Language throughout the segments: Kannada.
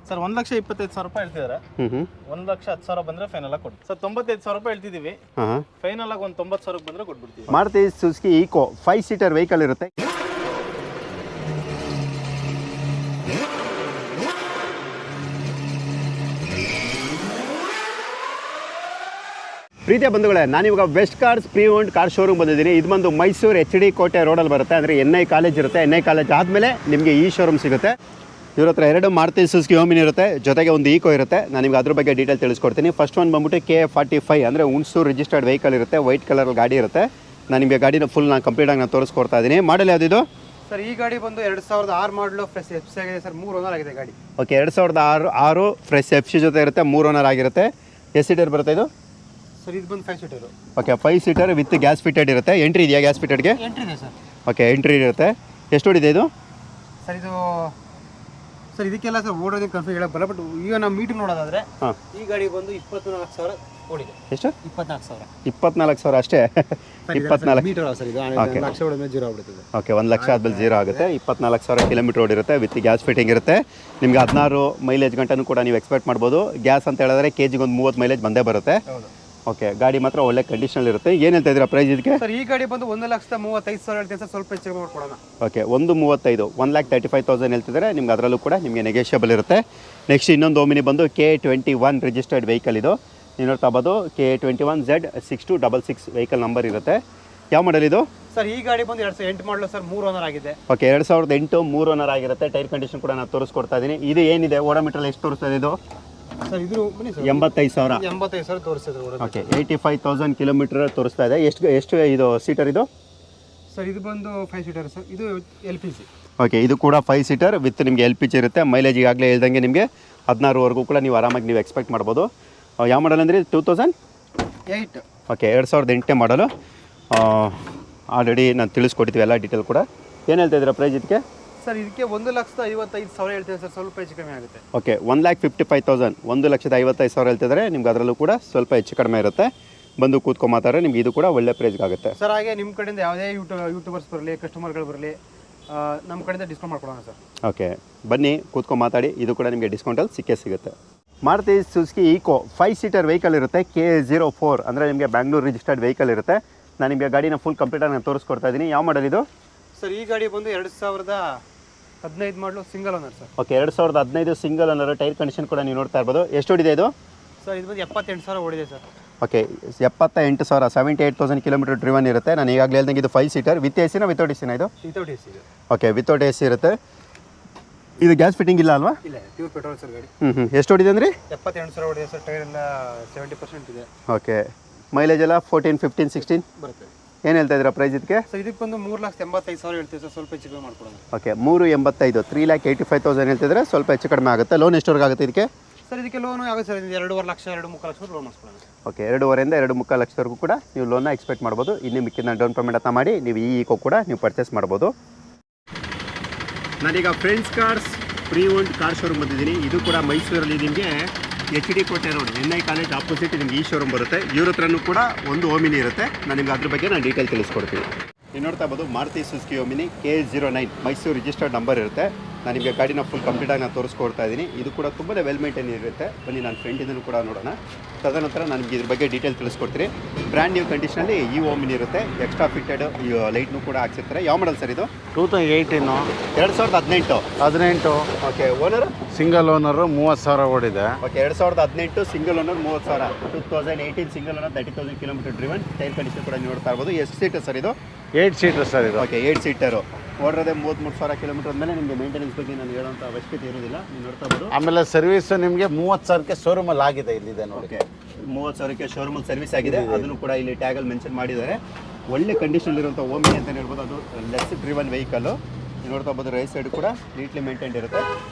ಸರ್ 1,25,000 ರೂಪಾಯಿ ಹೇಳ್ತಿದ್ದಾರೆ. 1,10,000 ಬಂದರೆ ಫೈನಲ್ ಆಗಿ ಕೊಡಿ ಸರ್. 95,000 ರೂಪಾಯಿ ಹೇಳ್ತಿದ್ದೀವಿ. ಫೈನಲ್ ಆಗಿ ಒಂದು 90,000 ಬಂದರೆ ಕೊಟ್ಬಿಡ್ತೀವಿ. Maruti Suzuki Eeco 5 seater vehicle ಇರುತ್ತೆ. ಪ್ರೀತಿಯ ಬಂಧುಗಳೇ, ನಾನಿವಾಗ West Cars pre owned car showroom ಬಂದಿದ್ದೀನಿ. ಇದು ಬಂದು ಮೈಸೂರು HD ಕೋಟೆ ರೋಡಲ್ಲಿ ಬರುತ್ತೆ. ಅಂದರೆ NI ಕಾಲೇಜ್ ಇರುತ್ತೆ. NI ಕಾಲೇಜ್ ಆದಮೇಲೆ ನಿಮಗೆ ಈ ಶೋರೂಮ್ ಸಿಗುತ್ತೆ. ಇವ್ರ ಹತ್ರ 2 ಮಾರುತಿ ಸುಜುಕಿ ಓಮಿನಿ ಇರುತ್ತೆ, ಜೊತೆಗೆ ಒಂದು ಈಕೋ ಇರುತ್ತೆ. ನಾನು ನಿಮ್ಗೆ ಅದ್ರ ಬಗ್ಗೆ ಡೀಟೇಲ್ ತಿಳಿಸ್ಕೊಡ್ತೀನಿ. ಫಸ್ಟ್ ಒಂದು ಬಂದ್ಬಿಟ್ಟು KA45 ಅಂದರೆ ಹುಣಸೂರು ರಿಜಿಸ್ಟರ್ಡ್ ವೆಹಿಕಲ್ ಇರುತ್ತೆ. ವೈಟ್ ಕಲರ್ ಗಾಡಿ ಇರುತ್ತೆ. ನಾನು ನಿಮಗೆ ಗಾಡಿನ ಫುಲ್ ಕಂಪ್ಲೀಟಾಗಿ ನಾನು ತೋರಿಸ್ಕೊಡ್ತಾ ಇದ್ದೀನಿ. ಮಾಡಲ್ ಯಾವುದಿದು ಸರ್? ಈ ಗಾಡಿ ಬಂದು 2006 ಮಾಡಲು ಫ್ರೆಶ್ FC ಆಗಿದೆ ಸರ್. 3 ಓನರ್ ಆಗಿದೆ ಗಾಡಿ. ಓಕೆ, 2006 ಫ್ರೆಶ್ FC ಜೊತೆ ಇರುತ್ತೆ. 3 ಓನರ್ ಆಗಿರುತ್ತೆ. ಎಷ್ಟು ಸೀಟರ್ ಬರುತ್ತೆ ಇದು? ಸರ್ ಇದು ಬಂದು 5 seater. Okay, 5 seater with gas fitted ಇರುತ್ತೆ. ಎಂಟ್ರಿ ಇದೆಯಾ ಗ್ಯಾಸ್ ಫಿಟೆಡ್ಗೆ? ಎಂಟ್ರಿ ಇದೆ ಸರ್. ಓಕೆ, ಎಂಟ್ರಿ ಇರುತ್ತೆ. ಎಷ್ಟು ಓಡಿದೆ ಇದು ಸರ್? ಇದು ಸರ್ ಇದಕ್ಕೆಲ್ಲ ಸರ್ ಓಡೋದು ಕನ್ಫ್ಯೂಸ್ ಹೇಳಕ್ಕೆ ಬರಲ್ಲ. ಬಟ್ ಈಗ ನಾವು ಮೀಟರ್ ನೋಡೋದಾದ್ರೆ ಈ ಗಾಡಿ ಬಂದು 24,000 ಓಡಿದೆ. ಎಷ್ಟು? 24,000. 24,000 ಅಷ್ಟೇ. 24 ಮೀಟರ್ ಸರ್. ಇದು 1 ಲಕ್ಷ ಓಡಿದ್ರೆ ಜೀರೋ ಆಗ್ಬಿಡುತ್ತದೆ. ಓಕೆ, 1 ಲಕ್ಷ ಆದ್ಮೇಲೆ ಜೀರೋ ಆಗುತ್ತೆ. 24,000 ಕಿಲೋಮೀಟರ್ ಓಡಿರುತ್ತೆ ವಿತ್ ಗ್ಯಾಸ್ ಫಿಟ್ಟಿಂಗ್ ಇರುತ್ತೆ. ನಿಮಗೆ 16 ಮೈಲೇಜ್ ಗಂಟನೂ ಕೂಡ ನೀವು ಎಕ್ಸ್ಪೆಕ್ಟ್ ಮಾಡ್ಬೋದು. ಗ್ಯಾಸ್ ಅಂತ ಹೇಳಿದ್ರೆ ಕೆಜಿಗೆ ಒಂದು 30 ಮೈಲೇಜ್ ಬಂದೇ ಬರುತ್ತೆ. ಓಕೆ, ಗಾಡಿ ಮಾತ್ರ ಒಳ್ಳೆ ಕಂಡೀಷನ್ ಇರುತ್ತೆ. ಏನು ಹೇಳ್ತಾ ಇದ್ದೀರಾ ಪ್ರೈಸ್ ಇದಕ್ಕೆ? ಸರ್ ಈ ಗಾಡಿ ಬಂದು 1,35,000 ಹೇಳ್ತೀನಿ ಸರ್. ಸ್ವಲ್ಪ ಹೆಚ್ಚು ಮಾಡ್ಕೊಡೋಣ. ಓಕೆ, 1,35,000 1,35,000 ಹೇಳ್ತಿದ್ದಾರೆ. ನಿಮ್ಗೆ ಅದರಲ್ಲೂ ಕೂಡ ನಿಮಗೆ ನೆಗೋಷಿಯಬಲ್ ಇರುತ್ತೆ. ನೆಕ್ಸ್ಟ್ ಇನ್ನೊಂದು ಓಮಿನಿ ಬಂದು KA21 ರಿಜಿಸ್ಟರ್ಡ್ ವೆಹಿಕಲ್ ಇದು. ನೀವು ನೋಡ್ತಾ ಬೋದು KA21Z6266 ವೆಹಿಕಲ್ ನಂಬರ್ ಇರುತ್ತೆ. ಯಾವ ಮಾಡಲ್ ಇದು ಸರ್? ಈ ಗಾಡಿ ಬಂದು 2008 ಮಾಡಲು ಸರ್. 3 ಓನರ್ ಆಗಿದೆ. ಓಕೆ, 2008 3 ಓನರ್ ಆಗಿರುತ್ತೆ. ಟೈರ್ ಕಂಡೀಷನ್ ಕೂಡ ನಾನು ತೋರಿಸ್ಕೊಡ್ತಾ ಇದ್ದೀನಿ. ಇದು ಏನಿದೆ ಓಡೋಮೀಟರ್ ಎಷ್ಟು ತೋರಿಸ್ತದೆ ಇದು? ಸರ್ ಇದು 85,000 ತೋರಿಸಿದ್ರು. ಓಕೆ, 85,000 ಕಿಲೋಮೀಟರ್ ತೋರಿಸ್ತಾ ಇದೆ. ಎಷ್ಟು ಇದು ಸೀಟರ್ ಇದು? ಸರ್ ಇದು ಬಂದು 5 ಸೀಟರ್ ಸರ್. ಇದು LPG. ಓಕೆ, ಇದು ಕೂಡ 5 ಸೀಟರ್ ವಿತ್ ನಿಮಗೆ LPG ಇರುತ್ತೆ. ಮೈಲೇಜ್ ಈಗಾಗಲೇ ಹೇಳ್ದಂಗೆ ನಿಮಗೆ 16ವರೆಗೂ ಕೂಡ ನೀವು ಆರಾಮಾಗಿ ನೀವು ಎಕ್ಸ್ಪೆಕ್ಟ್ ಮಾಡ್ಬೋದು. ಯಾವ ಮಾಡಲ್ ಅಂದರೆ 2008. ಓಕೆ, 2008 ಮಾಡಲು. ಆಲ್ರೆಡಿ ನಾನು ತಿಳಿಸ್ಕೊಟ್ಟಿದ್ವಿ ಎಲ್ಲ ಡೀಟೇಲ್ ಕೂಡ. ಏನು ಹೇಳ್ತಾ ಇದ್ದೀರಾ ಪ್ರೈಸ್ ಇದಕ್ಕೆ? ಸರ್ ಇದಕ್ಕೆ 1,55,000 ಹೇಳ್ತೀನಿ ಸರ್. ಸ್ವಲ್ಪ ಹೆಚ್ಚು ಕಮ್ಮಿ ಆಗುತ್ತೆ. ಓಕೆ, 1,55,000 1,55,000 ಹೇಳ್ತಿದ್ದಾರೆ. ನಿಮ್ಗೆ ಅದರಲ್ಲೂ ಕೂಡ ಸ್ವಲ್ಪ ಹೆಚ್ಚು ಕಡಿಮೆ ಇರುತ್ತೆ. ಬಂದು ಕೂತ್ಕೊಂಬಾತಾರೆ ನಿಮ್ಗೆ ಇದು ಕೂಡ ಒಳ್ಳೆ ಪ್ರೈಸ್ಗೆ ಆಗುತ್ತೆ ಸರ್. ಹಾಗೆ ನಿಮ್ಮ ಕಡೆಯಿಂದ ಯಾವುದೇ ಯೂಟ್ಯೂಬರ್ಸ್ ಬರಲಿ, ಕಸ್ಟಮರ್ಗಳು ಬರಲಿ, ನಮ್ಮ ಕಡೆಯಿಂದ ಡಿಸ್ಕೌಂಟ್ ಮಾಡ್ಕೊಡೋಣ ಸರ್. ಓಕೆ, ಬನ್ನಿ ಕೂತ್ಕೊಂಡು ಮಾತಾಡಿ. ಇದು ಕೂಡ ನಿಮಗೆ ಡಿಸ್ಕೌಂಟಲ್ಲಿ ಸಿಗುತ್ತೆ. Maruti Suzuki Eeco 5 seater vehicle ಇರುತ್ತೆ. KA04 ಅಂದರೆ ನಿಮಗೆ ಬ್ಯಾಂಗ್ಳೂರು ರಿಜಿಸ್ಟರ್ಡ್ ವೆಹಿಕಲ್ ಇರುತ್ತೆ. ನಾನು ನಿಮಗೆ ಗಾಡಿನ ಫುಲ್ ಕಂಪ್ಲೀಟಾಗಿ ನಾನು ತೋರಿಸ್ಕೊಡ್ತಾ ಇದ್ದೀನಿ. ಯಾವ ಮಾಡಲ್ ಇದು? ಸರ್ ಈ ಗಾಡಿ ಬಂದು 2015 ಮಾಡಲು single owner sir. Okay, 2015 single owner. Tyre condition ಕೂಡ ನೀವು ನೋಡ್ತಾ ಇರ್ಬೋದು. ಎಷ್ಟು ಓಡಿದೆ ಇದು? ಸರ್ ಇದು ಬಂದು 78,000 ಓಡಿದೆ ಸರ್. ಓಕೆ, 78,000 78,000 ಕಿಲೋಮೀಟರ್ ಡ್ರಿವನ್ ಇರುತ್ತೆ. ನಾನು ಈಗಾಗಲೇ ಹೇಳ್ದಂಗೆ ಇದು 5 seater with AC without AC ಇದು? ವಿತೌಟ್ AC ಇದೆ. ಓಕೆ, ವಿತೌಟ್ AC ಇರುತ್ತೆ. ಇದು ಗ್ಯಾಸ್ ಫಿಟ್ಟಿಂಗ್ ಇಲ್ಲ ಅಲ್ವಾ? ಇಲ್ಲ, ಪ್ಯೂರ್ ಪೆಟ್ರೋಲ್ ಸರ್ ಗಾಡಿ. ಎಷ್ಟು ಓಡಿದೆ ಅಂದರೆ? 78,000 ಓಡಿದೆ ಸರ್. ಟೈರ್ ಎಲ್ಲ 70% ಇದೆ. ಓಕೆ, ಮೈಲೇಜ್ ಎಲ್ಲ 14 15 16 ಬರುತ್ತೆ. ಏನು ಹೇಳ್ತಾ ಇದ್ದೀರಾ ಪ್ರೈಸ್ ಇದಕ್ಕೆ? ಸರ್ ಇದಕ್ಕೆ ಬಂದು 3,85,000 ಹೇಳ್ತೀವಿ ಸರ್. ಸ್ವಲ್ಪ ಹೆಚ್ಚು ಕಡಿಮೆ ಮಾಡ್ಕೊಡೋಣ. ಓಕೆ, 3,85 3,85,000 ಹೇಳ್ತಿದ್ರೆ ಸ್ವಲ್ಪ ಹೆಚ್ಚು ಕಡಿಮೆ ಆಗುತ್ತೆ. ಲೋನ್ ಎಷ್ಟವರೆಗೆ ಆಗುತ್ತೆ ಇದಕ್ಕೆ? ಸರ್ ಇದಕ್ಕೆ ಲೋನು ಆಗುತ್ತೆ ಸರ್. 2.5 ಲಕ್ಷ 2.3 ಲಕ್ಷ ಲೋನ್ ಮಾಡಿಸ್ಕೊಡೋಣ. ಓಕೆ, 2.5 ಇಂದ 2.3 ಲಕ್ಷವರೆಗೂ ಕೂಡ ನೀವು ಲೋನ್ನ ಎಕ್ಸ್ಪೆಕ್ಟ್ ಮಾಡ್ಬೋದು. ಇನ್ನು ಮಿಕ್ಕಿನ ಡೌನ್ ಪೇಮೆಂಟ್ ಅಂತ ಮಾಡಿ ನೀವು ಈ ಈಕೋ ಕೂಡ ನೀವು ಪರ್ಚೇಸ್ ಮಾಡ್ಬೋದು. ನಾನೀಗ friends cars pre owned car showroom ಬಂದಿದ್ದೀನಿ. ಇದು ಕೂಡ ಮೈಸೂರಲ್ಲಿ ನಿಮಗೆ HD ಕೋಟೆ ರೋಡ್ NI ಕಾಲೇಜ್ ಆಪೋಸಿಟ್ ನಿಮ್ಗೆ ಈ ಶೋರೂಮ್ ಬರುತ್ತೆ. ಇವ್ರ ಹತ್ರನೂ ಕೂಡ ಒಂದು ಓಮಿನಿ ಇರುತ್ತೆ. ನಾನು ನಿಮ್ಗೆ ಅದ್ರ ಬಗ್ಗೆ ನಾನು ಡೀಟೇಲ್ ತಿಳಿಸ್ಕೊಡ್ತೀನಿ. ನೀವು ನೋಡ್ತಾ ಇರ್ಬೋದು Maruti Suzuki Omni KA09 Mysuru registered number ಇರುತ್ತೆ. ನಾನು ನಿಮಗೆ ಗಾಡಿನ ಫುಲ್ ಕಂಪ್ಲೀಟಾಗಿ ನಾನು ತೋರಿಸ್ಕೊಡ್ತಾ ಇದ್ದೀನಿ. ಇದು ಕೂಡ ತುಂಬ ವೆಲ್ ಮೇಂಟೈನ್ ಇರುತ್ತೆ. ಬನ್ನಿ ನಾನು ಫ್ರೆಂಡಿಂದನೂ ಕೂಡ ನೋಡೋಣ. ತದನಂತರ ನಾನು ನಿಮಗೆ ಇದ್ರ ಬಗ್ಗೆ ಡೀಟೇಲ್ ತಿಳಿಸ್ಕೊಡ್ತೀನಿ. ಬ್ರ್ಯಾಂಡ್ ನ್ಯೂ ಕಂಡೀಷನಲ್ಲಿ ಈ ಓಮಿನಿ ಇರುತ್ತೆ. ಎಕ್ಸ್ಟ್ರಾ ಫಿಟ್ಟೆಡ್ ಲೈಟ್ನೂ ಕೂಡ ಹಾಕ್ಸಿರ್ತಾರೆ. ಯಾವ ಮಾಡಲ್ ಸರ್ ಇದು? 2018 2018. ಓಕೆ, ಓನರ್ ಸಿಂಗಲ್ ಓನರು 30,000 ಓಡಿದೆ. Okay, 2018 single owner 30,000. 2018 single owner 30,000 kilometre driven. Tyre condition ಕೂಡ ನೋಡ್ತಾ ಇರ್ಬೋದು. ಎಷ್ಟು ಸೀಟರ್ ಸರ್ ಇದು? 8 ಸೀಟರ್ ಸರ್ ಇದು. Okay, 8 seater. ಓಡಿರೋದೇ 33,000 ಕಿಲೋಮೀಟರ್ ಆದಮೇಲೆ ನಿಮಗೆ ಮೇಂಟೆನೆನ್ಸ್ ಬಗ್ಗೆ ನಾನು ಹೇಳೋಂಥ ಅವಶ್ಯಕತೆ ಇರೋದಿಲ್ಲ. ನೀವು ನೋಡ್ತಾ ಇರ್ಬೋದು. ಆಮೇಲೆ ಸರ್ವಿಸ್ ನಿಮಗೆ 30,000ಕ್ಕೆ ಶೋರೂಮಲ್ಲಿ ಆಗಿದೆ. ಇಲ್ಲಿದೆ ನೋಡಿ. ಓಕೆ, 30,000ಕ್ಕೆ ಶೋರೂಮಲ್ಲಿ ಸರ್ವಿಸ್ ಆಗಿದೆ. ಅದನ್ನು ಕೂಡ ಇಲ್ಲಿ ಟ್ಯಾಗಲ್ಲಿ ಮೆನ್ಷನ್ ಮಾಡಿದ್ದಾರೆ. ಒಳ್ಳೆ ಕಂಡೀಷನ್ ಇರುವಂಥ ಓಮಿನಿ ಅಂತ ಹೇಳ್ಬೋದು. ಅದು ಲೆಸ್ ಡ್ರಿವನ್ ವೆಹಿಕಲ್ಲು. ನೀವು ನೋಡ್ತಾ ಇರ್ಬೋದು. ರೈಟ್ ಸೈಡ್ ಕೂಡ ನೀಟ್ಲಿ ಮೇಂಟೈನ್ ಇರುತ್ತೆ.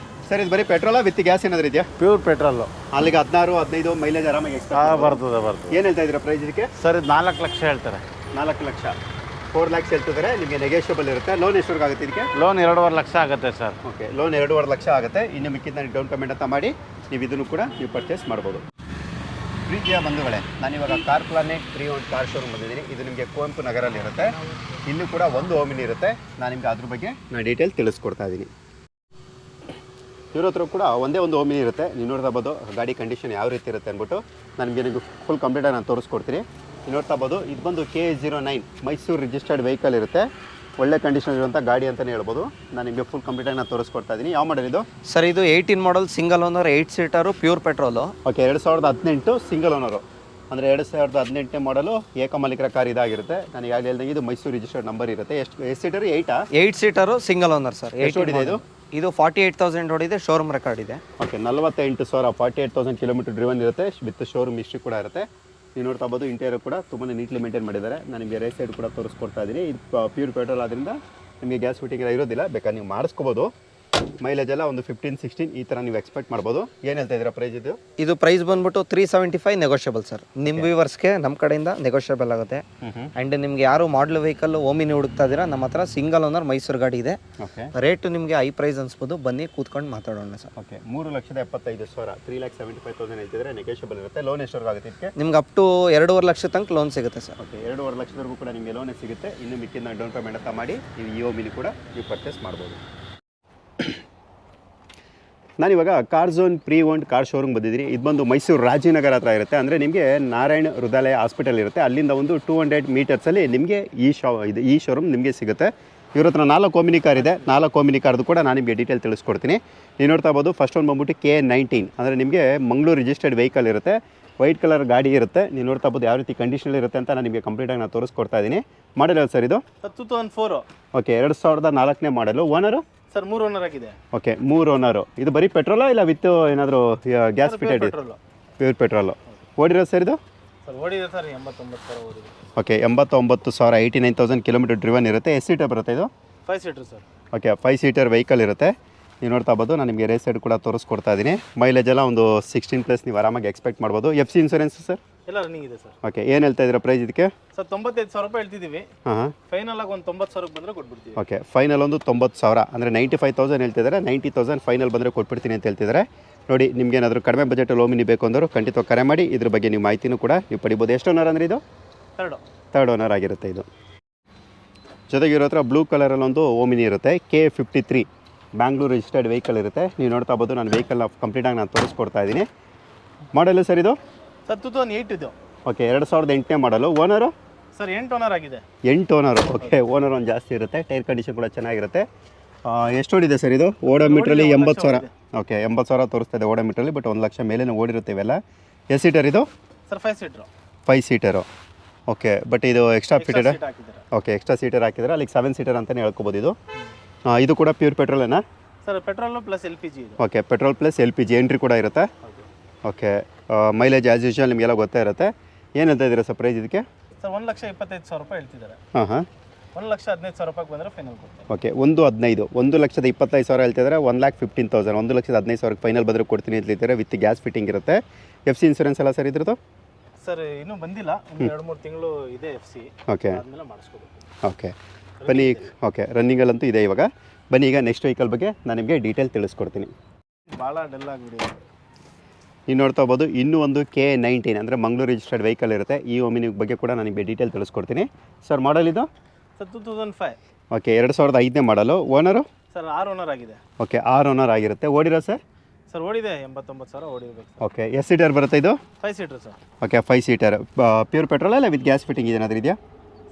ಸರ್ ಇದು ಬರೀ ಪೆಟ್ರೋಲಾ ವಿತ್ ಗ್ಯಾಸ್ ಏನಾದರೂ ಇದೆಯಾ? Pure petrol. ಅಲ್ಲಿಗೆ 16 15 ಮೈಲೇಜ್ ಆರಾಮಾಗಿ ಎಕ್ಸ್ಪೆಕ್ಟ್ ಬರ್ತದೆ. ಏನು ಹೇಳ್ತಾ ಇದ್ದೀರಾ ಪ್ರೈಸ್ ಇದಕ್ಕೆ? ಸರ್ ಇದು 4 ಲಕ್ಷ ಹೇಳ್ತಾರೆ. 4 ಲಕ್ಷ 4 ಲ್ಯಾಕ್ಸ್ ಹೇಳ್ತಿದ್ದಾರೆ. ನಿಮಗೆ ನೆಗೋಷಿಯಬಲ್ ಇರುತ್ತೆ. ಲೋನ್ ಎಷ್ಟವರೆಗೆ ಆಗುತ್ತೆ ಇದಕ್ಕೆ? ಲೋನ್ 2.5 ಲಕ್ಷ ಆಗುತ್ತೆ ಸರ್. ಓಕೆ, ಲೋನ್ 2.5 ಲಕ್ಷ ಆಗುತ್ತೆ. ಇನ್ನು ಮಿಕ್ಕಿದ ಡೌನ್ ಪೇಮೆಂಟ್ ಅಂತ ಮಾಡಿ ನೀವು ಇದನ್ನು ಕೂಡ ನೀವು ಪರ್ಚೇಸ್ ಮಾಡ್ಬೋದು. ಪ್ರೀತಿಯ ಬಂಧುಗಳೇ, ನಾನಿವಾಗ car planet pre owned car showroom ಬಂದಿದ್ದೀನಿ. ಇದು ನಿಮಗೆ ಕುವೆಂಪು ನಗರಲ್ಲಿ ಇರುತ್ತೆ. ಇಲ್ಲೂ ಕೂಡ ಒಂದು ಓಮಿನಿ ಇರುತ್ತೆ. ನಾನು ನಿಮಗೆ ಅದ್ರ ಬಗ್ಗೆ ನಾನು ಡೀಟೇಲ್ ತಿಳಿಸ್ಕೊಡ್ತಾ ಇದ್ದೀನಿ. ಇವ್ರ ಹತ್ರ ಕೂಡ ಒಂದೇ ಒಂದು ಓಮಿನಿ ಇರುತ್ತೆ. ನೀವು ನೋಡ್ತಾ ಬೋದು ಗಾಡಿ ಕಂಡೀಷನ್ ಯಾವ ರೀತಿ ಇರುತ್ತೆ ಅಂದ್ಬಿಟ್ಟು ನಾನು ನಿಮಗೆ ಫುಲ್ ಕಂಪ್ಲೀಟಾಗಿ ನಾನು ತೋರಿಸ್ಕೊಡ್ತೀನಿ. ನೀವು ನೋಡ್ತಾ ಬೋದು ಇದು ಬಂದು KA09 ಮೈಸೂರು ರಿಜಿಸ್ಟರ್ಡ್ ವೆಹಿಕಲ್ ಇರುತ್ತೆ. ಒಳ್ಳೆ ಕಂಡೀಷನ್ ಇರುವಂಥ ಗಾಡಿ ಅಂತಲೇ ಹೇಳ್ಬೋದು. ನಾನು ನಿಮಗೆ ಫುಲ್ ಕಂಪ್ಲೀಟಾಗಿ ನಾನು ತೋರಿಸ್ಕೊಡ್ತಾ ಇದ್ದೀನಿ. ಯಾವ ಮಾಡಲ್ ಇದು? ಸರ್ ಇದು 18 model single owner 8 seater pure petrol. Okay 2018 single owner ಅಂದರೆ 2018 ಮಾಡಲು ಏಕಮಾಲಿಕರ ಕಾರ್ ಇದಾಗಿರುತ್ತೆ. ನಾನು ಈಗಾಗಲೇ ಹೇಳಿದಂಗೆ ಇದು ಮೈಸೂರು ರಿಜಿಸ್ಟರ್ಡ್ ನಂಬರ್ ಇರುತ್ತೆ. ಎಷ್ಟು seater? 8 seater single owner sir. ಎಷ್ಟು ಓಡಿದೆ ಇದು? ಇದು 48,000 ಓಡಿದೆ, ಶೋರೂಮ್ ರೆಕಾರ್ಡ್ ಇದೆ. ಓಕೆ 48,000 48,000 ಕಿಲೋಮೀಟರ್ ಡ್ರಿವನ್ ಇರುತ್ತೆ ವಿತ್ ಶೋರೂಮ್ ಹಿಸ್ಟ್ರಿ ಕೂಡ ಇರುತ್ತೆ. ನೀವು ನೋಡ್ತಾ ಬೋದು ಇಂಟೀರಿಯರ್ ಕೂಡ ತುಂಬಾ ನೀಟ್ಲಿ ಮೇಂಟೈನ್ ಮಾಡಿದ್ದಾರೆ. ನಾನು ನಿಮಗೆ ರೈಟ್ ಸೈಡ್ ಕೂಡ ತೋರಿಸ್ಕೊಡ್ತಾ ಇದ್ದೀನಿ. ಇದು ಪ್ಯೂರ್ ಪೆಟ್ರೋಲ್ ಆದ್ದರಿಂದ ನಿಮಗೆ ಗ್ಯಾಸ್ ಫಿಟ್ಟಿಂಗ್ ಇರೋದಿಲ್ಲ, ಬೇಕಾದ್ರೆ ನೀವು ಮಾಡಿಸ್ಕೋಬೋದು. ಮೈಲೇಜ್ ಎಲ್ಲ ಒಂದು 15-16 ಈ ಥರ ನೀವು ಎಕ್ಸ್ಪೆಕ್ಟ್ ಮಾಡ್ಬೋದು. ಏನು ಹೇಳ್ತಾ ಇದ್ದೀರಾ ಪ್ರೈಸ್ ಇದು? ಇದು ಪ್ರೈಸ್ ಬಂದ್ಬಿಟ್ಟು 375 ನೆಗೋಷಿಯಬಲ್ ಸರ್. ನಿಮ್ಮ ವ್ಯೂವರ್ಸ್ಗೆ ನಮ್ಮ ಕಡೆಯಿಂದ ನೆಗೋಷಿಯಬಲ್ ಆಗುತ್ತೆ. ಆ್ಯಂಡ್ ನಿಮಗೆ ಯಾರು ಮಾಡಲ್ ವೆಹಿಕಲ್ ಓಮಿನಿ ಹುಡುಕ್ತಾ ಇದ್ದೀರಾ, ನಮ್ಮ ಹತ್ರ ಸಿಂಗಲ್ ಓನರ್ ಮೈಸೂರು ಗಾಡಿ ಇದೆ. ಓಕೆ ರೇಟು ನಿಮಗೆ ಹೈ ಪ್ರೈಸ್ ಅನ್ಸ್ಬೋದು, ಬನ್ನಿ ಕೂತ್ಕೊಂಡು ಮಾತಾಡೋಣ ಸರ್. ಓಕೆ 3,75,000 3,75,000 ಹೇಳ್ತಿದ್ರೆ ನೆಗೋಷಿಯಬಲ್ ಇರುತ್ತೆ. ಲೋನ್ ಎಷ್ಟವರೆಗೂ ಆಗುತ್ತೆ ಇದಕ್ಕೆ? ನಿಮ್ಗೆ ಅಪ್ ಟು 2.5 ಲಕ್ಷ ತನಕ ಲೋನ್ ಸಿಗುತ್ತೆ ಸರ್. ಓಕೆ 2.5 ಲಕ್ಷದವರೆಗೂ ಕೂಡ ನಿಮಗೆ ಲೋನೇ ಸಿಗುತ್ತೆ. ಇನ್ನು ಮಿಕ್ಕಿನ ಡೌನ್ ಪೇಮೆಂಟ್ ಅಂತ ಮಾಡಿ ನೀವು ಈ ಓಮಿನಿ ಕೂಡ ನೀವು ಪರ್ಚೇಸ್ ಮಾಡ್ಬೋದು. ನಾನಿವಾಗ car zone pre owned car showroom ಬಂದಿದ್ದೀನಿ. ಇದು ಬಂದು ಮೈಸೂರು ರಾಜೀವ್ ನಗರ ಹತ್ರ ಇರುತ್ತೆ. ಅಂದರೆ ನಿಮಗೆ ನಾರಾಯಣ ಹೃದಯಾಲಯ ಹಾಸ್ಪಿಟಲ್ ಇರುತ್ತೆ, ಅಲ್ಲಿಂದ ಒಂದು 200 ಮೀಟರ್ಸಲ್ಲಿ ನಿಮಗೆ ಈ ಶೋರೂಮ್ ನಿಮಗೆ ಸಿಗುತ್ತೆ. ಇವ್ರ ಹತ್ರ 4 ಓಮಿನಿ ಕಾರ್ ಇದೆ. 4 ಓಮಿನಿ ಕಾರ್ದು ಕೂಡ ನಾನು ನಿಮಗೆ ಡೀಟೇಲ್ ತಿಳಿಸ್ಕೊಡ್ತೀನಿ. ನೀವು ನೋಡ್ತಾ ಇರ್ಬೋದು ಫಸ್ಟ್ ಒಂದು ಬಂದ್ಬಿಟ್ಟು KA19 ಅಂದರೆ ನಿಮಗೆ ಮಂಗಳೂರು ರಿಜಿಸ್ಟರ್ಡ್ ವೆಹಿಕಲ್ ಇರುತ್ತೆ. ವೈಟ್ ಕಲರ್ ಗಾಡಿ ಇರುತ್ತೆ. ನೀವು ನೋಡ್ತಾ ಇರ್ಬೋದು ಯಾವ ರೀತಿ ಕಂಡೀಷನ್ ಇರುತ್ತೆ ಅಂತ ನಾನು ನಿಮಗೆ ಕಂಪ್ಲೀಟಾಗಿ ನಾನು ತೋರಿಸ್ಕೊಡ್ತಾ ಇದ್ದೀನಿ. ಮಾಡಲ್ ಯಾವುದು ಸರ್ ಇದು? 2004. ಓಕೆ 2004ನೇ ಮಾಡಲು. ಓನರು ಸರ್ 3 ಓನರ್ ಆಗಿದೆ. Okay 3 owner. ಇದು ಬರೀ ಪೆಟ್ರೋಲಾ ಇಲ್ಲ ವಿತ್ ಏನಾದರೂ ಗ್ಯಾಸ್ ಫಿಟೆಡ್? Pure petrol. ಓಡಿರೋ ಸರ್ ಇದು? ಸರ್ ಓಡಿದೆ ಸರ್ 89,000 ಓಡಿದೆ. ಓಕೆ 89,000 89,000 ಕಿಲೋಮೀಟರ್ ಡ್ರಿವನ್ ಇರುತ್ತೆ. ಎಷ್ಟು ಸೀಟರ್ ಬರುತ್ತೆ ಇದು? 5 seater sir. Okay 5 seater vehicle ಇರುತ್ತೆ. ನೀವು ನೋಡ್ತಾ ಇರ್ಬೋದು ನಾನು ನಿಮಗೆ ರೇಸ್ ಸೈಡ್ ಕೂಡ ತೋರಿಸ್ಕೊಡ್ತಾ ಇದ್ದೀನಿ. ಮೈಲೇಜ್ ಎಲ್ಲ ಒಂದು 16+ ನೀವು ಆರಾಮಾಗಿ ಎಕ್ಸ್ಪೆಕ್ಟ್ ಮಾಡ್ಬೋದು. FC insurance sir? ಎಲ್ಲ ರನ್ನಿಂಗ್ ಇದೆ ಸರ್. ಓಕೆ ಏನು ಹೇಳ್ತಾ ಇದ್ದೀರಾ ಪ್ರೈಸ್ ಇದಕ್ಕೆ? ಸರ್ 95,000 ರೂಪಾಯಿ ಹೇಳ್ತಿದ್ದೀವಿ. ಹಾಂ ಫೈನಲ್ ಆಗಿ ಒಂದು 90,000ಕ್ಕೆ ಬಂದರೆ ಕೊಟ್ಬಿಡ್ತೀವಿ. ಓಕೆ ಫೈನಲ್ ಒಂದು 90,000 ಅಂದರೆ 95,000 ಹೇಳ್ತಿದ್ದಾರೆ. 90,000 ಫೈನಲ್ ಬಂದರೆ ಕೊಟ್ಬಿಡ್ತೀನಿ ಅಂತ ಹೇಳ್ತಿದ್ದಾರೆ. ನೋಡಿ ನಿಮ್ಗೆ ಏನಾದರೂ ಕಡಿಮೆ ಬಜೆಟಲ್ಲಿ ಓಮಿನಿ ಬೇಕು ಅಂದರು ಖಂಡಿತವಾಗಿ ಕರೆ ಮಾಡಿ. ಇದ್ರ ಬಗ್ಗೆ ನೀವು ಮಾಹಿತಿನೂ ಕೂಡ ನೀವು ಪಡಿಬೋದು. ಎಷ್ಟು ಓನರ್ ಅಂದರೆ ಇದು? ಥರ್ಡ್ ಓನರ್ ಆಗಿರುತ್ತೆ ಇದು. ಜೊತೆಗೆ ಇರೋ ಹತ್ರ ಬ್ಲೂ ಕಲರಲ್ಲಿ ಒಂದು ಓಮಿನಿ ಇರುತ್ತೆ. KA53 ಬ್ಯಾಂಗ್ಳೂರು ರಿಜಿಸ್ಟರ್ಡ್ ವೆಹಿಕಲ್ ಇರುತ್ತೆ. ನೀವು ನೋಡ್ತಾ ಇರ್ಬೋದು ನಾನು ವೆಹಿಕಲ್ನ ಕಂಪ್ಲೀಟಾಗಿ ನಾನು ತೋರಿಸ್ಕೊಡ್ತಾ ಇದ್ದೀನಿ. ಮಾಡಲು ಸರ್ ಇದು? ಸರ್ 2008 ಇದು. ಓಕೆ 2008ನೇ ಮಾಡಲು. ಓನರು? ಸರ್ 8 ಓನರ್ ಆಗಿದೆ. 8 ಓನರು. ಓಕೆ ಓನರ್ ಒಂದು ಜಾಸ್ತಿ ಇರುತ್ತೆ. ಟೈರ್ ಕಂಡೀಷನ್ ಕೂಡ ಚೆನ್ನಾಗಿರುತ್ತೆ. ಎಷ್ಟು ಓಡಿದೆ ಸರ್ ಇದು? ಓಡೋಮೀಟ್ರಲ್ಲಿ 80,000. ಓಕೆ 80,000 ತೋರಿಸ್ತಾ ಇದೆ ಓಡೋಮೀಟ್ರಲ್ಲಿ, ಬಟ್ 1 ಲಕ್ಷ ಮೇಲೆ ಓಡಿರುತ್ತೆ ಇವೆಲ್ಲ. ಎಷ್ಟು ಸೀಟರ್ ಇದು? Sir 5 seater. 5 seater. Okay but ಇದು extra fitted? Okay extra seater ಹಾಕಿದ್ರೆ ಅಲ್ಲಿಗೆ 7 ಸೀಟರ್ ಅಂತಲೇ ಹೇಳ್ಕೊಬೋದು ಇದು. ಇದು ಕೂಡ ಪ್ಯೂರ್ ಪೆಟ್ರೋಲೇನಾ? ಸರ್ ಪೆಟ್ರೋಲು ಪ್ಲಸ್ LPG ಇದೆ. Okay petrol plus LPG entry ಕೂಡ ಇರುತ್ತೆ. ಓಕೆ ಮೈಲೇಜ್ ಆ್ಯಸ್ ಯೂಶುವಲ್ ನಿಮಗೆಲ್ಲ ಗೊತ್ತೇ ಇರುತ್ತೆ. ಏನು ಹೇಳ್ತಾ ಇದ್ದೀರಾ ಸರ್ ಪ್ರೈಸ್ ಇದಕ್ಕೆ? ಸರ್ 1,25,000 ರೂಪಾಯಿ ಹೇಳ್ತಿದ್ದಾರೆ. ಹಾಂ 1,15,000 ರೂಪಾಯಿ ಬಂದರೆ ಫೈನಲ್ ಕೊಡ್ತೀನಿ. ಓಕೆ 1,15,000 1,25,000 ಹೇಳ್ತಿದ್ದಾರೆ. 1,15,000 1,15,000 ಫೈನಲ್ ಬಂದರೆ ಕೊಡ್ತೀನಿ ಅಂತ ಹೇಳ್ತಾರೆ. ವಿತ್ ಗ್ಯಾಸ್ ಫಿಟ್ಟಿಂಗ್ ಇರುತ್ತೆ. FC ಇನ್ಸೂರೆನ್ಸ್ ಎಲ್ಲ ಸರ್ ಇದ್ರದ್ದು? ಸರ್ ಇನ್ನೂ ಬಂದಿಲ್ಲ, ಒಂದು 2-3 ತಿಂಗಳು ಇದೆ FC. ಓಕೆ ಆದಮೇಲೆ ಮಾಡಿಸ್ಕೋಬೇಕು. ಓಕೆ ಬನ್ನಿ. ಓಕೆ ರನ್ನಿಂಗಲ್ಲಂತೂ ಇದೆ ಇವಾಗ. ಬನ್ನಿ ಈಗ ನೆಕ್ಸ್ಟ್ ವೆಹಿಕಲ್ ಬಗ್ಗೆ ನಾನು ನಿಮಗೆ ಡೀಟೇಲ್ ತಿಳಿಸ್ಕೊಡ್ತೀನಿ. ಭಾಳ ಡಲ್ ಆಗಿಬಿಡಿ. ನೀವು ನೋಡ್ತಾ ಹೋಗ್ಬೋದು ಇನ್ನೂ ಒಂದು KA19 ಅಂದರೆ ಮಂಗಳೂರು ರಿಜಿಸ್ಟರ್ಡ್ ವೆಹಿಕಲ್ ಇರುತ್ತೆ. ಈ ಓಮಿನಿ ಬಗ್ಗೆ ಕೂಡ ನಾನು ನಿಮಗೆ ಡೀಟೇಲ್ ತಿಳಿಸ್ಕೊಡ್ತೀನಿ. ಸರ್ ಮಾಡಲ್ ಇದು? ಸರ್ 2005. ಓಕೆ 2005ನೇ ಮಾಡಲು. ಓನರು? ಸರ್ 6 ಓನರ್ ಆಗಿದೆ. ಓಕೆ 6 ಓನರ್ ಆಗಿರುತ್ತೆ. ಓಡಿರೋ ಸರ್? ಸರ್ ಓಡಿದೆ 89,000 ಓಡಿರ್ಬೇಕು. ಓಕೆ ಎಷ್ಟು ಸೀಟರ್ ಬರುತ್ತೆ ಇದು? 5 seater sir. Okay 5 seater. Pure petrol ಅಲ್ಲ ವಿತ್ ಗ್ಯಾಸ್ ಫಿಟ್ಟಿಂಗ್ ಏನಾದರೂ ಇದೆಯಾ?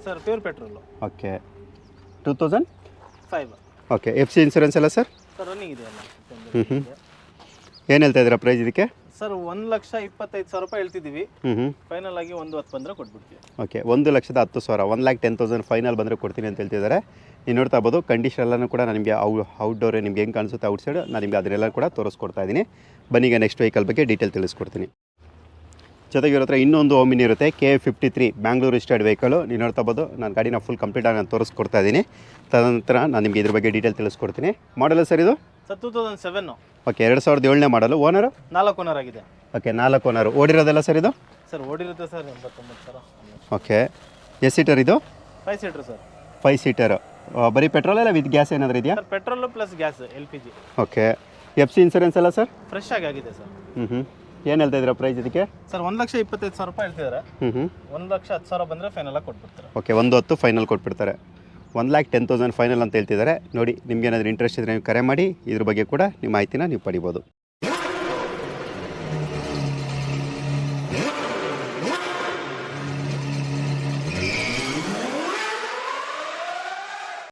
Sir pure petrol. Okay 2005. Okay FC insurance ಎಲ್ಲ ಸರ್? ಸರ್ ರನ್ನಿಂಗ್ ಇದೆ ಎಲ್ಲ. ಏನು ಹೇಳ್ತಾ ಇದ್ದೀರಾ ಪ್ರೈಸ್ ಇದಕ್ಕೆ? ಸರ್ 1,25,000 ರೂಪಾಯಿ ಹೇಳ್ತಿದ್ದೀವಿ. ಫೈನಲ್ ಆಗಿ 1,10,000 ಬಂದರೆ ಕೊಟ್ಬಿಡ್ತೀವಿ. ಓಕೆ 1,10,000 1,10,000 ಫೈನಲ್ ಬಂದರೆ ಕೊಡ್ತೀನಿ ಅಂತ ಹೇಳ್ತಿದ್ದಾರೆ. ನೀವು ನೋಡ್ತಾ ಇರ್ಬೋದು ಕಂಡೀಷನ್ ಎಲ್ಲನೂ ಕೂಡ ನಾನು ನಿಮಗೆ ಔಟ್ಡೋರ್ ನಿಮ್ಗೆ ಹೆಂಗೆ ಕಾಣಿಸುತ್ತೆ ಔಟ್ಸೈಡ್ ನಾನು ನಿಮಗೆ ಅದನ್ನೆಲ್ಲ ಕೂಡ ತೋರಿಸ್ಕೊಡ್ತಾ ಇದ್ದೀನಿ. ಬನ್ನಿ ಈಗ ನೆಕ್ಸ್ಟ್ ವೆಹಿಕಲ್ ಬಗ್ಗೆ ಡೀಟೇಲ್ ತಿಳಿಸ್ಕೊಡ್ತೀನಿ. ಜೊತೆಗೆ ಇರೋ ಹತ್ರ ಇನ್ನೊಂದು ಓಮಿನಿ ಇರುತ್ತೆ. KA53 Bangalore registered vehicle. ನೀವು ನೋಡ್ತಾ ಇರ್ಬೋದು ನಾನು ಗಾಡಿನ ಫುಲ್ ಕಂಪ್ಲೀಟಾಗಿ ನಾನು ತೋರಿಸ್ಕೊಡ್ತಾ ಇದ್ದೀನಿ. ತದನಂತರ ನಾನು ನಿಮಗೆ ಇದ್ರ ಬಗ್ಗೆ ಡೀಟೇಲ್ ತಿಳಿಸ್ಕೊಡ್ತೀನಿ. ಮಾಡಲು ಸರ್ ಇದು? ಸರ್ 2007. ಓಕೆ 2007ನೇ ಮಾಡಲು. ಓನರು? 4 ಓನರ್ ಆಗಿದೆ. Okay 4 owner. ಓಡಿರೋದೆಲ್ಲ ಸರ್ ಇದು? ಸರ್ ಓಡಿರುತ್ತೆ ಸರ್ 89,000. ಓಕೆ ಎಷ್ಟು ಸೀಟರ್ ಇದು? 5 ಸೀಟರ್ ಸರ್. 5 ಸೀಟರು. ಬರೀ ಪೆಟ್ರೋಲ್ ಎಲ್ಲ ವಿತ್ ಗ್ಯಾಸ್ ಏನಾದರೂ ಇದೆಯಾ? Sir petrol plus gas LPG. Okay FC insurance ಎಲ್ಲ ಸರ್? ಫ್ರೆಶ್ ಆಗಿದೆ ಸರ್. ಏನು ಹೇಳ್ತಾ ಇದ್ದೀರಾ ಪ್ರೈಸ್ ಇದಕ್ಕೆ? ಸರ್ 1,25,000 ರೂಪಾಯಿ ಹೇಳ್ತಿದ್ದಾರೆ. 1,10,000 ಬಂದರೆ ಫೈನಲ್ ಆಗಿ ಕೊಟ್ಬಿಡ್ತಾರೆ. ಓಕೆ 1,10,000 ಫೈನಲ್ ಕೊಟ್ಬಿಡ್ತಾರೆ. 1,10,000 ಫೈನಲ್ ಅಂತ ಹೇಳ್ತಿದ್ದಾರೆ. ನೋಡಿ, ನಿಮ್ಗೆ ಏನಾದರೂ ಇಂಟ್ರೆಸ್ಟ್ ಇದ್ದರೆ ನೀವು ಕರೆ ಮಾಡಿ, ಇದ್ರ ಬಗ್ಗೆ ಕೂಡ ನಿಮ್ಮ ಮಾಹಿತಿನ ನೀವು ಪಡಿಬೋದು.